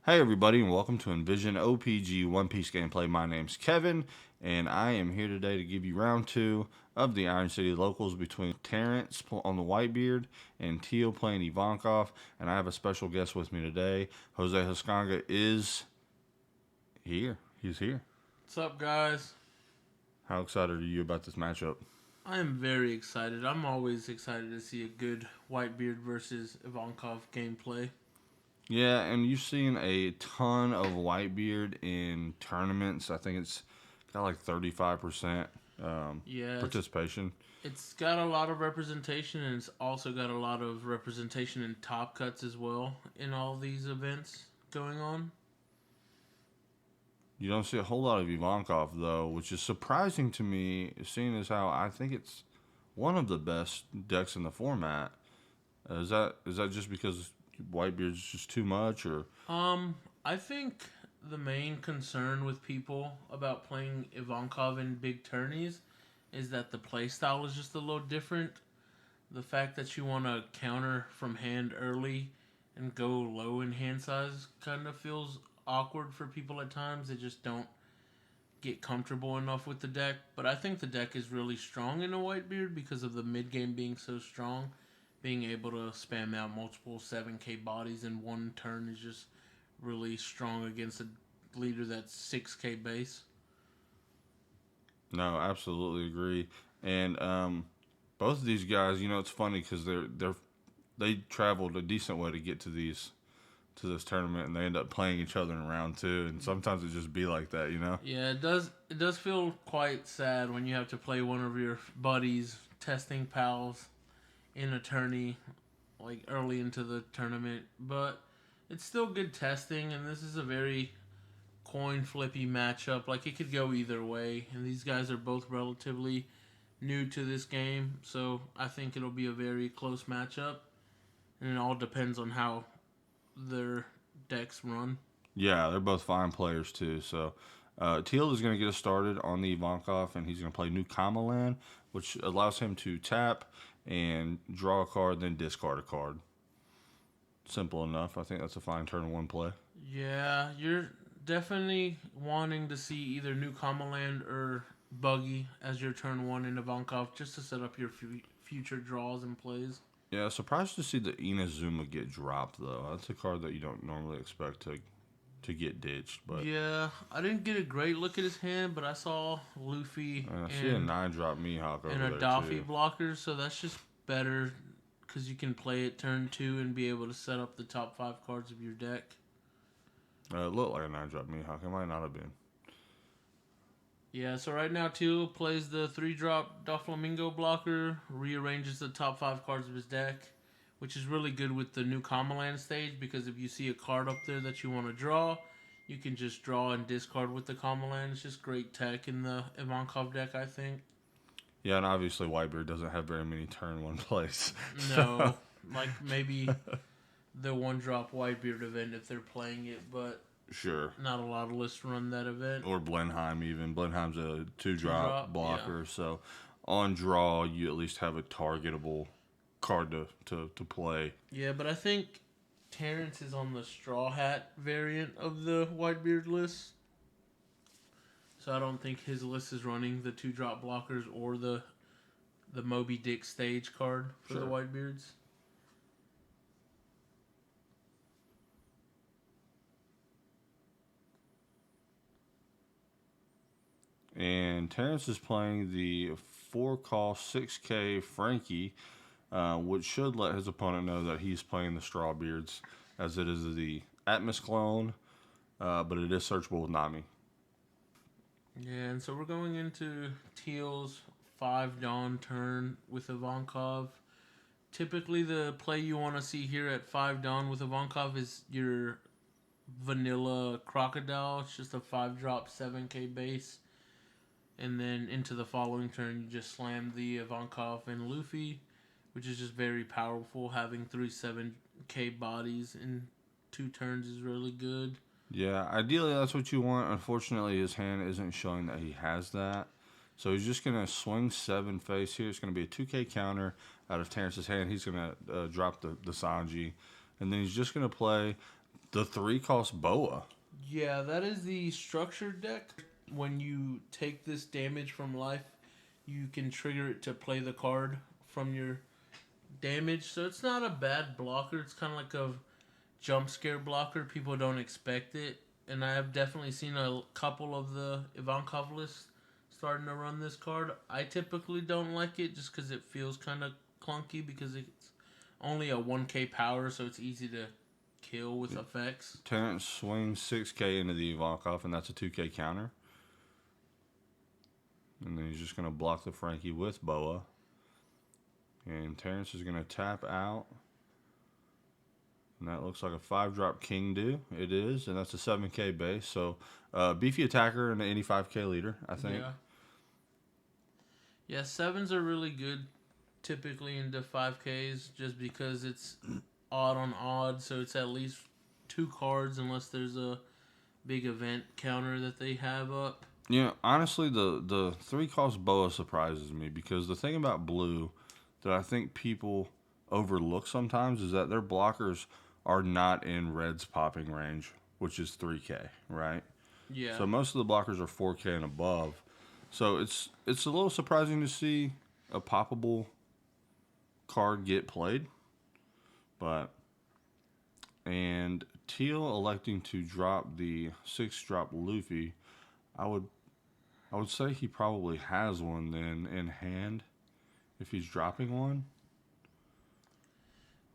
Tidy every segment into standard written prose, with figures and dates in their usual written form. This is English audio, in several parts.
Hey everybody, and welcome to Envision OPG One Piece gameplay. My name's Kevin, and I am here today to give you round 2 of the Iron City Locals between Terrance on the Whitebeard and Teal playing Ivankov. And I have a special guest with me today. Jose Hoscanga is here. He's here. What's up, guys? How excited are you about this matchup? I am very excited. I'm always excited to see a good Whitebeard versus Ivankov gameplay. Yeah, and you've seen a ton of Whitebeard in tournaments. I think it's got like 35% Yeah, participation. it's got a lot of representation, and it's also got a lot of representation in top cuts as well in all these events going on. You don't see a whole lot of Ivankov, though, which is surprising to me, seeing as how I think it's one of the best decks in the format. Is that just because Whitebeard's just too much, or? I think the main concern with people about playing Ivankov in big tourneys is that the playstyle is just a little different. The fact that you want to counter from hand early and go low in hand size kind of feels awkward for people at times. They just don't get comfortable enough with the deck. But I think the deck is really strong in a Whitebeard because of the mid game being so strong. Being able to spam out multiple 7k bodies in one turn is just really strong against a leader that's 6k base. No, absolutely agree. And both of these guys, it's funny because they traveled a decent way to get to this tournament, and they end up playing each other in round 2. And sometimes it just be like that. Yeah, it does. It does feel quite sad when you have to play one of your buddies, testing pals, in a tourney, like early into the tournament. But it's still good testing, and this is a very coin flippy matchup. Like, it could go either way, and these guys are both relatively new to this game, so I think it'll be a very close matchup, and it all depends on how their decks run. Yeah, they're both fine players too. So Teal is going to get us started on the Ivankov, and he's going to play New Kamaland, which allows him to tap and draw a card, then discard a card. Simple enough. I think that's a fine turn 1 play. Yeah, you're definitely wanting to see either New Kamaland or Buggy as your turn 1 in Ivankov just to set up your future draws and plays. Yeah, surprised to see the Inazuma get dropped though. That's a card that you don't normally expect to get ditched. But yeah, I didn't get a great look at his hand, but I saw Luffy I see a 9-drop Mihawk over and a there Daffy too. blocker, so that's just better because you can play it turn 2 and be able to set up the top 5 cards of your deck. It looked like a 9-drop Mihawk. It might not have been. Yeah, so right now Teal plays the 3-drop Doflamingo blocker, rearranges the top 5 cards of his deck, which is really good with the New Kamaland stage because if you see a card up there that you want to draw, you can just draw and discard with the Kamaland. It's just great tech in the Ivankov deck, I think. Yeah, and obviously Whitebeard doesn't have very many turn 1 plays. No, like maybe the 1-drop Whitebeard event if they're playing it, but Sure. not a lot of lists run that event. Or Blenheim even. Blenheim's a 2-drop Two-drop, blocker, yeah. so on draw you at least have a targetable card to play. Yeah, but I think Terrance is on the Straw Hat variant of the Whitebeard list. So I don't think his list is running the 2-drop blockers or the Moby Dick stage card for the Whitebeards. And Terrance is playing the 4-cost 6k Frankie, which should let his opponent know that he's playing the Strawbeards, as it is the Atmos clone, but it is searchable with Nami. Yeah, and so we're going into Teal's 5 Dawn turn with Ivankov. Typically, the play you want to see here at 5 Dawn with Ivankov is your vanilla Crocodile. It's just a 5-drop 7k base. And then into the following turn, you just slam the Ivankov and Luffy, which is just very powerful. Having 3 7k bodies in 2 turns is really good. Yeah, ideally that's what you want. Unfortunately, his hand isn't showing that he has that. So he's just going to swing 7 face here. It's going to be a 2k counter out of Terrance's hand. He's going to drop the Sanji. And then he's just going to play The 3 cost Boa. Yeah, that is the structured deck. When you take this damage from life, you can trigger it to play the card from your damage. So it's not a bad blocker. It's kind of like a jump scare blocker. People don't expect it. And I have definitely seen a couple of the Ivankov lists starting to run this card. I typically don't like it just because it feels kind of clunky because it's only a 1k power, so it's easy to kill with effects. Terrance swings 6k into the Ivankov, and that's a 2k counter. And then he's just going to block the Frankie with Boa. And Terrance is going to tap out. And that looks like a 5-drop King do. It is, and that's a 7k base. So, beefy attacker and an 85k leader, I think. Yeah. Yeah, 7s are really good typically into 5Ks just because it's odd on odd, so it's at least 2 cards unless there's a big event counter that they have up. Yeah, honestly, the 3 cost Boa surprises me because the thing about blue that I think people overlook sometimes is that their blockers are not in red's popping range, which is 3k, right? Yeah. So most of the blockers are 4k and above. So it's a little surprising to see a poppable card get played. And Teal electing to drop the 6-drop Luffy, I would say he probably has one then in hand if he's dropping one.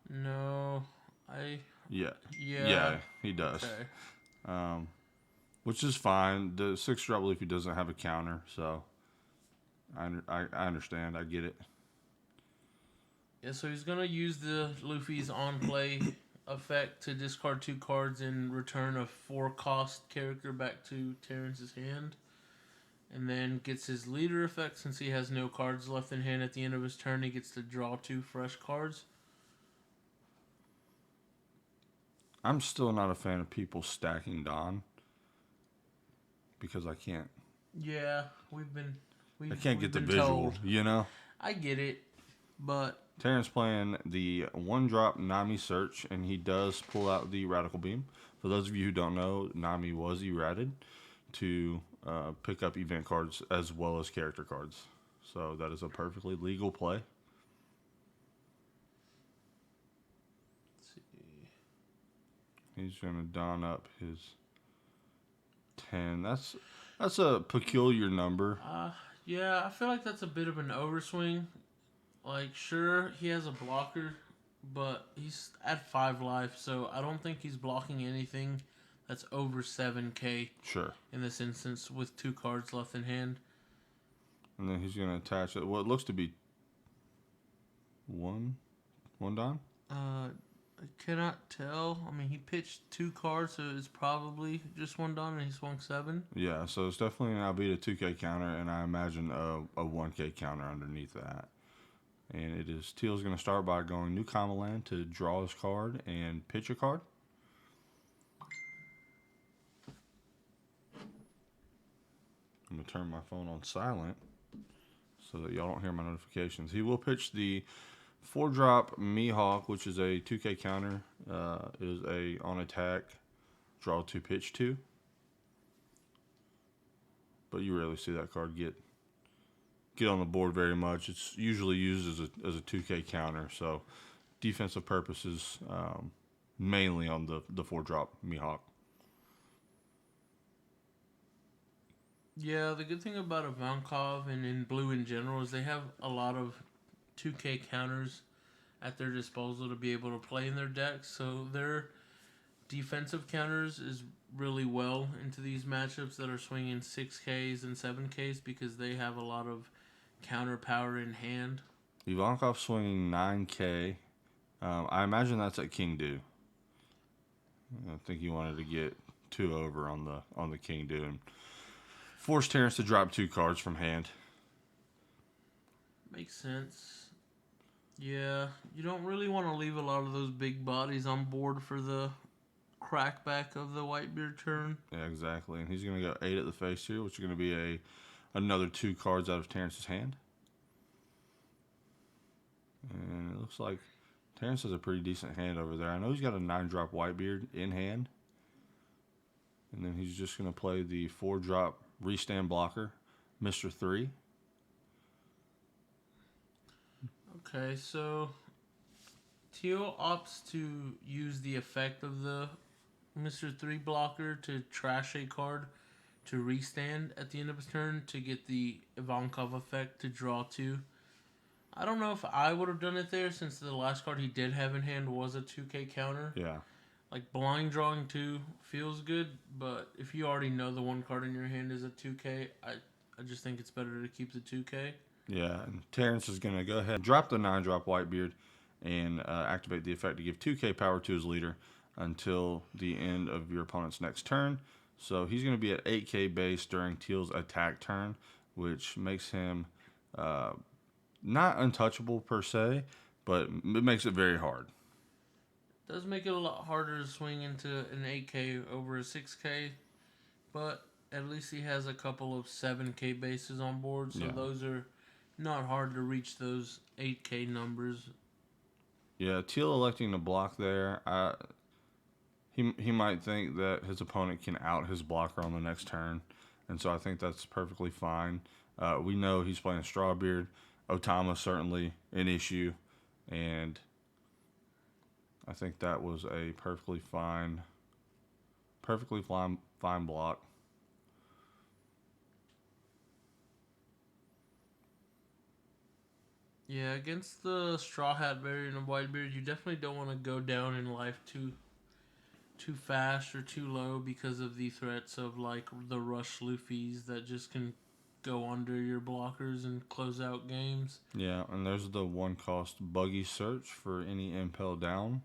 No, Yeah, Yeah, he does. okay. Which is fine. The 6-drop Luffy doesn't have a counter, so I understand. I get it. Yeah, so he's gonna use the Luffy's on play effect to discard 2 cards and return a 4-cost character back to Terrance's hand. And then gets his leader effect since he has no cards left in hand at the end of his turn. He gets to draw 2 fresh cards. I'm still not a fan of people stacking Don because I can't. Yeah, I can't get the been visual, told. you know? I get it, but Terrance playing the 1-drop Nami Search, and he does pull out the Radical Beam. For those of you who don't know, Nami was errated to pick up event cards as well as character cards. So that is a perfectly legal play. let's see. He's going to don up his 10. That's a peculiar number. Yeah, I feel like that's a bit of an overswing. Like, sure, he has a blocker, but he's at 5 life, so I don't think he's blocking anything that's over 7k. Sure. In this instance, with 2 cards left in hand. And then he's going to attach it. What looks to be one don? I cannot tell. I mean, he pitched 2 cards, so it's probably just 1 don, and he swung 7. Yeah, so it's definitely an albeit a 2k counter, and I imagine a 1k counter underneath that. And it is Teal's going to start by going New Common Land to draw his card and pitch a card. I'm going to turn my phone on silent so that y'all don't hear my notifications. He will pitch the 4-drop Mihawk, which is a 2k counter. Is a on attack, draw 2, pitch 2. But you rarely see that card get on the board very much. It's usually used as a 2k counter, so defensive purposes, mainly on the 4-drop Mihawk. Yeah, the good thing about Ivankov and in blue in general is they have a lot of 2k counters at their disposal to be able to play in their decks, so their defensive counters is really well into these matchups that are swinging 6Ks and 7Ks because they have a lot of counter power in hand. Ivankov swinging 9k. I imagine that's at King Do. I think he wanted to get 2 over on the King Do and force Terrance to drop 2 cards from hand. Makes sense. Yeah, you don't really want to leave a lot of those big bodies on board for the crackback of the Whitebeard turn. Yeah, exactly. And he's going to go 8 at the face here, which is going to be another 2 cards out of Terrance's hand. And it looks like Terrance has a pretty decent hand over there. I know he's got a 9-drop Whitebeard in hand. And then he's just going to play the 4-drop restand blocker, Mr. 3. Okay, so Teal opts to use the effect of the Mr. 3 blocker to trash a card to restand at the end of his turn to get the Ivankov effect to draw 2. I don't know if I would have done it there since the last card he did have in hand was a 2K counter. Yeah. Like, blind drawing 2 feels good, but if you already know the one card in your hand is a 2K, I just think it's better to keep the 2K. Yeah, and Terrance is going to go ahead and drop the 9-drop Whitebeard and activate the effect to give 2K power to his leader until the end of your opponent's next turn. So he's going to be at 8K base during Teal's attack turn, which makes him not untouchable per se, but it makes it very hard. It does make it a lot harder to swing into an 8K over a 6K, but at least he has a couple of 7K bases on board, so those are not hard to reach those 8K numbers. Yeah, Teal electing to block there. He might think that his opponent can out his blocker on the next turn, and so I think that's perfectly fine. We know he's playing Strawbeard. Otama's certainly an issue, and I think that was a perfectly fine block. Yeah, against the Straw Hat variant of Whitebeard, you definitely don't want to go down in life too fast or too low because of the threats of like the rush Luffys that just can go under your blockers and close out games. Yeah, and there's the 1-cost buggy search for any impel down.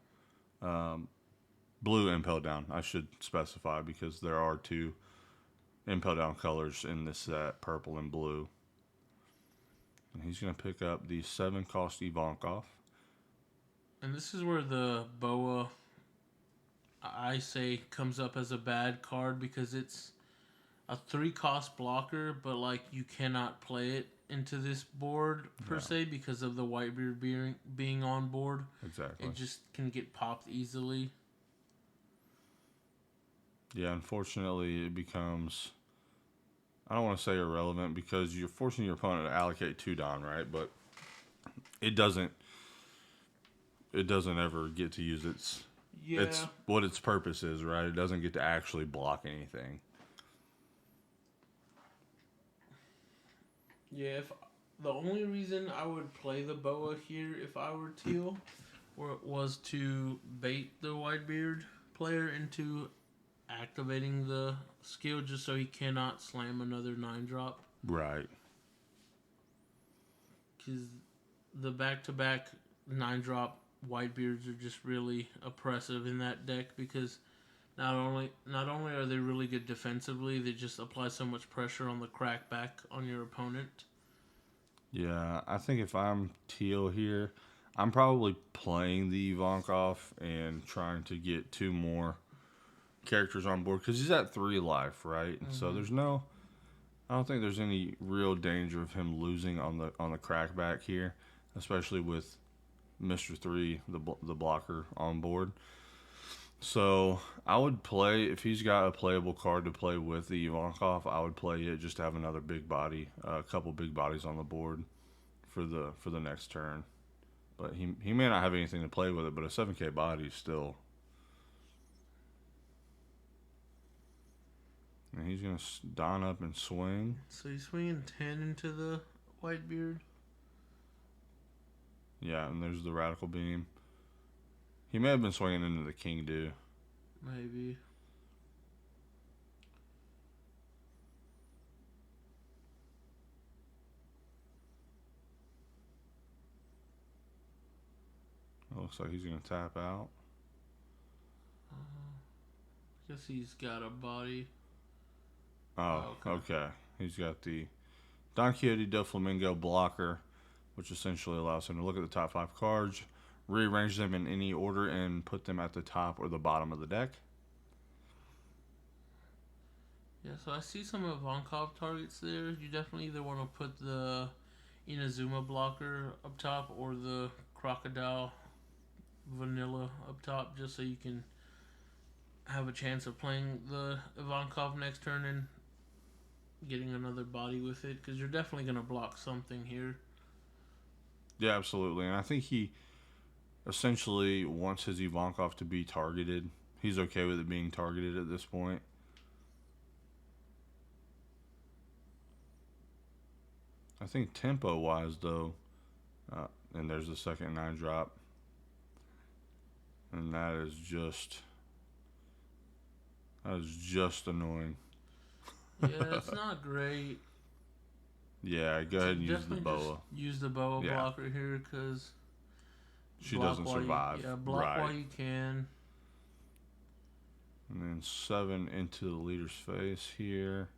Blue impel down, I should specify, because there are 2 impel down colors in this set, purple and blue. And he's going to pick up the 7-cost Ivankov. And this is where the Boa, I say, comes up as a bad card because it's a 3-cost blocker, but like you cannot play it into this board per se because of the Whitebeard being on board. Exactly. It just can get popped easily. Yeah, unfortunately, it becomes, I don't want to say irrelevant because you're forcing your opponent to allocate 2 Don, right? But it doesn't ever get to use its what its purpose is, right? It doesn't get to actually block anything. Yeah, if the only reason I would play the Boa here if I were Teal was to bait the Whitebeard player into activating the skill just so he cannot slam another 9-drop. Right. Because the back-to-back 9-drop Whitebeards are just really oppressive in that deck because not only are they really good defensively, they just apply so much pressure on the crackback on your opponent. Yeah, I think if I'm Teal here, I'm probably playing the Ivankov and trying to get 2 more characters on board because he's at 3 life, right? And so I don't think there's any real danger of him losing on the crackback here, especially with Mr. 3, the blocker, on board. So I would play, if he's got a playable card to play with the Ivankov, I would play it just to have another big body, a couple big bodies on the board for the next turn. But he may not have anything to play with it, but a 7K body is still. And he's going to don up and swing. So he's swinging 10 into the Whitebeard. Yeah, and there's the Radical Beam. He may have been swinging into the King Do. Maybe. It looks like he's going to tap out. I guess he's got a body. Oh, okay. He's got the Don Quixote del Flamingo blocker, which essentially allows him to look at the top 5 cards, rearrange them in any order, and put them at the top or the bottom of the deck. Yeah, so I see some Ivankov targets there. You definitely either want to put the Inazuma blocker up top or the Crocodile vanilla up top just so you can have a chance of playing the Ivankov next turn and getting another body with it, because you're definitely going to block something here. Yeah, absolutely. And I think he essentially wants his Ivankov to be targeted. He's okay with it being targeted at this point. I think tempo-wise, though, and there's the second 9 drop. And that is just annoying. Yeah, it's not great. Yeah, go ahead and use the boa. Use the boa blocker here because she doesn't survive. Block while you can. And then 7 into the leader's face here.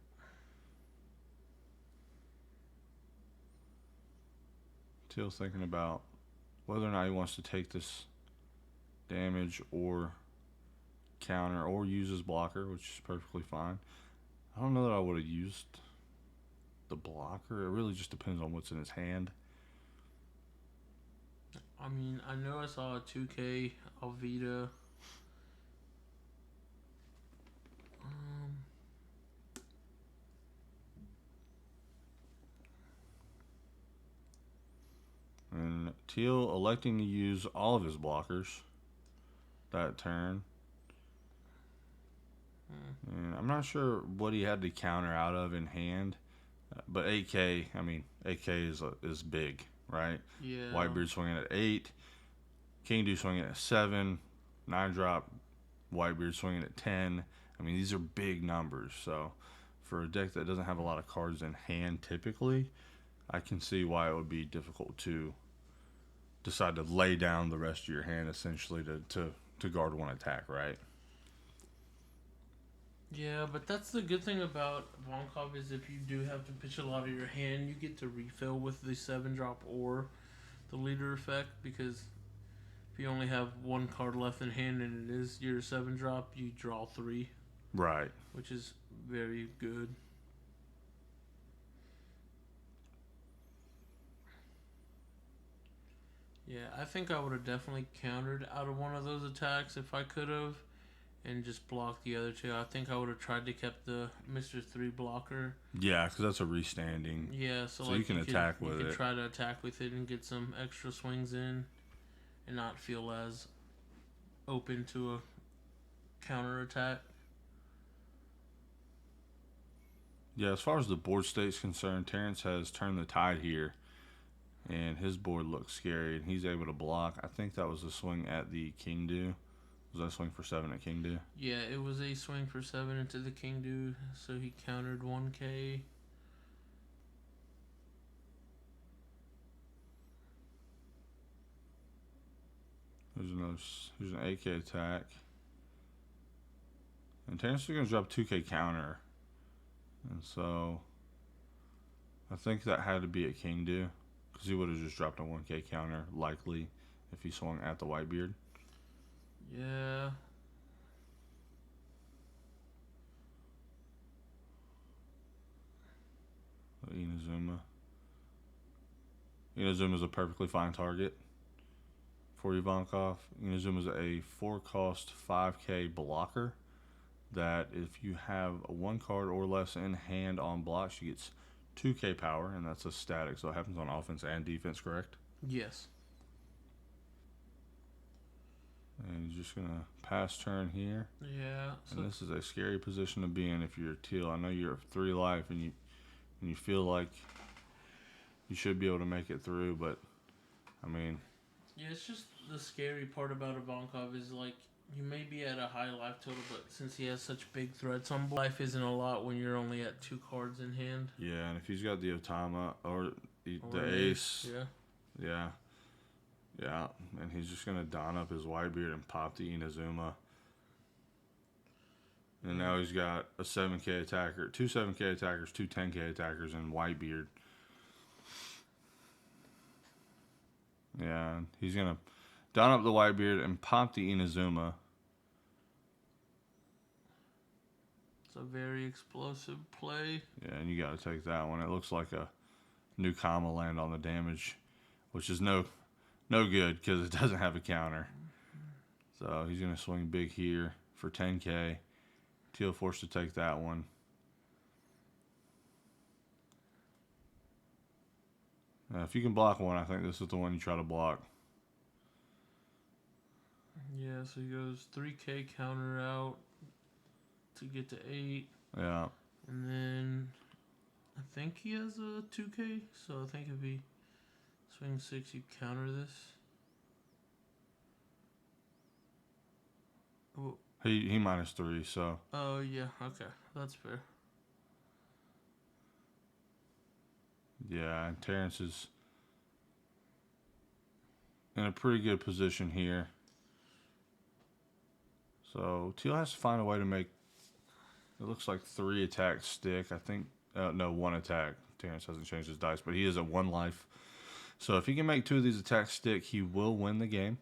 Teal thinking about whether or not he wants to take this damage or counter or use his blocker, which is perfectly fine. I don't know that I would have used the blocker. It really just depends on what's in his hand. I mean, I know I saw a 2K Alvita. And Teal electing to use all of his blockers that turn. And I'm not sure what he had to counter out of in hand, but 8K. I mean, 8K is big, right? Yeah. Whitebeard swinging at 8, King swinging at 7, 9 drop, Whitebeard swinging at 10. I mean, these are big numbers. So for a deck that doesn't have a lot of cards in hand, typically, I can see why it would be difficult to decide to lay down the rest of your hand essentially to guard one attack, right? Yeah, but that's the good thing about Ivankov is if you do have to pitch a lot of your hand, you get to refill with the 7 drop or the leader effect, because if you only have one card left in hand and it is your 7 drop, you draw 3. Right. Which is very good. Yeah, I think I would have definitely countered out of one of those attacks if I could have, and just blocked the other 2. I think I would have tried to kept the Mr. 3 blocker. Yeah, because that's a restanding. Yeah, so like you can attack with it. You can try to attack with it and get some extra swings in, and not feel as open to a counter attack. Yeah, as far as the board state's concerned, Terrance has turned the tide here. And his board looks scary, and he's able to block. I think that was a swing at the King Do. Was that a swing for 7 at King Do? Yeah, it was a swing for 7 into the King Do, so he countered 1K. Here's an 8K attack. And Terrance is going to drop 2K counter. And so I think that had to be at King Do, because he would have just dropped a 1K counter, likely, if he swung at the Whitebeard. Yeah. Inazuma. Inazuma is a perfectly fine target for Ivankov. Inazuma is a 4-cost 5K blocker that if you have a 1 card or less in hand on block, she gets 2K power, and that's a static, so it happens on offense and defense, correct? Yes. And he's just going to pass turn here. Yeah. And this is a scary position to be in if you're Teal. I know you're at 3 life, and you feel like you should be able to make it through, but, I mean... Yeah, it's just the scary part about Ivankov is, like, you may be at a high life total, but since he has such big threats on board, life isn't a lot when you're only at 2 cards in hand. Yeah, and if he's got the Otama or the ace... Yeah. Yeah, and he's just going to don up his Whitebeard and pop the Inazuma. And now he's got a 7K attacker, 2 7K attackers, 2 10K attackers, and Whitebeard. Yeah, he's going to don up the Whitebeard and pop the Inazuma. It's a very explosive play. Yeah, and you got to take that one. It looks like a new comma land on the damage, which is no good because it doesn't have a counter. So he's going to swing big here for 10K. Teal forced to take that one. If you can block one, I think this is the one you try to block. Yeah, so he goes 3K counter out to get to 8. Yeah. And then I think he has a 2K, so I think if he swings 6, you counter this. Oh. He -3, so. Oh, yeah, okay. That's fair. Yeah, and Terrance is in a pretty good position here. So Teal has to find a way to make, it looks like 3 attacks stick. I think, no, 1 attack. Terrance hasn't changed his dice, but he is at 1 life. So if he can make 2 of these attacks stick, he will win the game.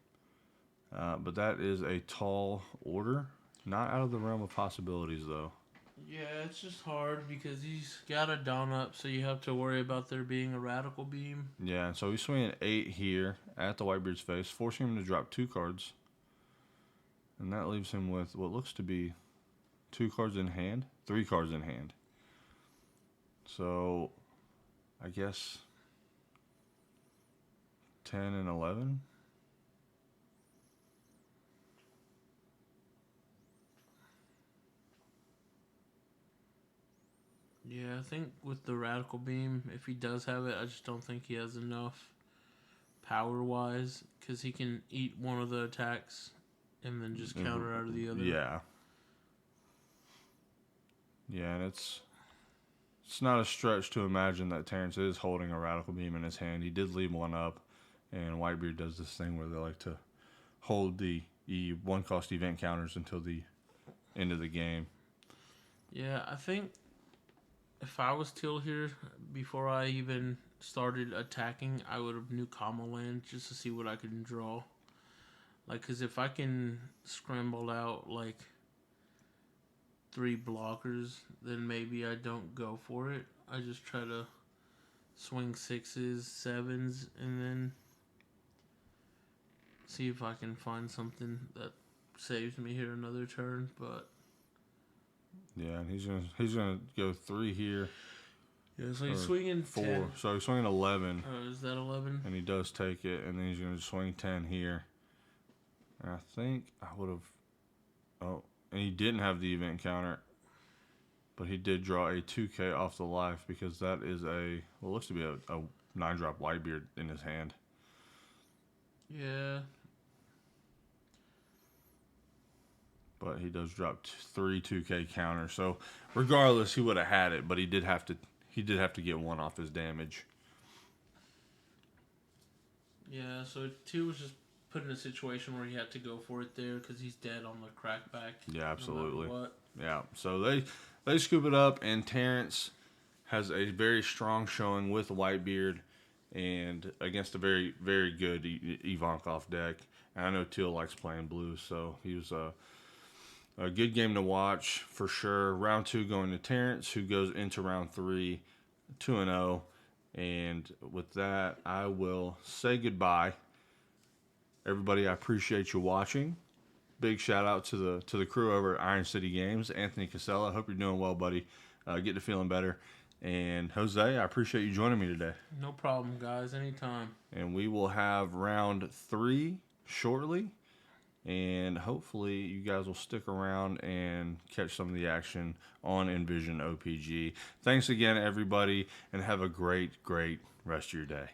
But that is a tall order. Not out of the realm of possibilities, though. Yeah, it's just hard because he's got a down up, so you have to worry about there being a radical beam. Yeah, so he's swinging 8 here at the Whitebeard's face, forcing him to drop 2 cards. And that leaves him with what looks to be 2 cards in hand, 3 cards in hand. So, I guess 10 and 11. Yeah, I think with the radical beam, if he does have it, I just don't think he has enough power-wise, because he can eat one of the attacks and then just counter out of the other. Yeah. Yeah, and it's not a stretch to imagine that Terrance is holding a radical beam in his hand. He did leave one up, and Whitebeard does this thing where they like to hold the 1-cost event counters until the end of the game. Yeah, I think if I was Teal here, before I even started attacking, I would have nuked Comma Land just to see what I could draw. Like, because if I can scramble out, like, 3 blockers, then maybe I don't go for it. I just try to swing 6s, 7s, and then see if I can find something that saves me here another turn, but... Yeah, and he's gonna go 3 here. Yeah, so he's swinging 4. 10. So he's swinging 11. Oh, is that 11? And he does take it, and then he's gonna swing 10 here. And I think I would have. Oh, and he didn't have the event counter, but he did draw a 2K off the life because that is looks to be a 9-drop Whitebeard in his hand. Yeah. But he does drop 3 2K counters. So regardless, he would have had it, but he did have to get 1 off his damage. Yeah, so Teal was just put in a situation where he had to go for it there because he's dead on the crackback. Yeah, absolutely. No matter what. Yeah, so they scoop it up, and Terrance has a very strong showing with Whitebeard and against a very, very good Ivankov deck. And I know Teal likes playing blue, so he was a good game to watch for sure. Round 2 going to Terrance, who goes into round 3 2-0. And with that, I will say goodbye. Everybody, I appreciate you watching. Big shout out to the crew over at Iron City Games. Anthony Casella, I hope you're doing well, buddy. Get to feeling better. And Jose, I appreciate you joining me today. No problem, guys. Anytime. And we will have round 3 shortly. And hopefully you guys will stick around and catch some of the action on Envision OPG. Thanks again, everybody, and have a great, great rest of your day.